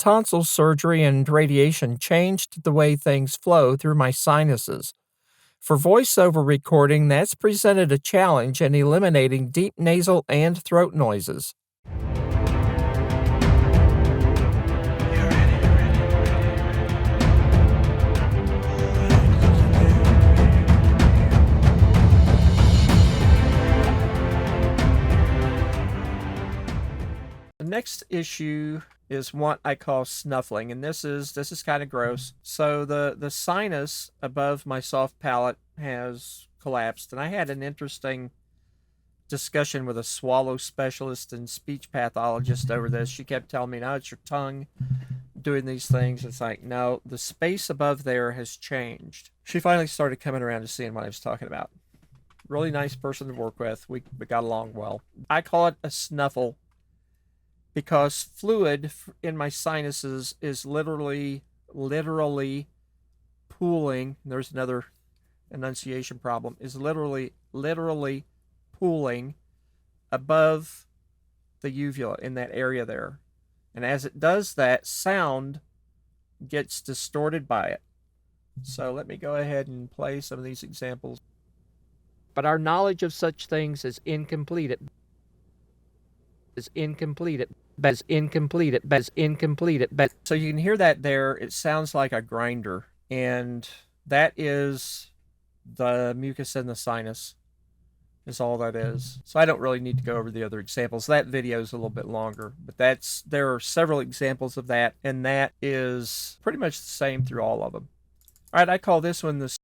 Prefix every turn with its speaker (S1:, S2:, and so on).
S1: tonsil surgery and radiation changed the way things flow through my sinuses. For voiceover recording, that's presented a challenge in eliminating deep nasal and throat noises. The next issue is what I call snuffling, and this is kind of gross. So the sinus above my soft palate has collapsed, and I had an interesting discussion with a swallow specialist and speech pathologist over this. She kept telling me, "No, it's your tongue doing these things." It's like, no, the space above there has changed. She finally started coming around to seeing what I was talking about. Really nice person to work with. We got along well. I call it a snuffle because fluid in my sinuses is literally pooling. There's another enunciation problem. Is literally pooling above the uvula in that area there. And as it does that, sound gets distorted by it. So let me go ahead and play some of these examples. But our knowledge of such things is incomplete. So you can hear that there. It sounds like a grinder, and that is the mucus in the sinus, is all that is. So I don't really need to go over the other examples. That video is a little bit longer, but there are several examples of that, and that is pretty much the same through all of them. All right, I call this one the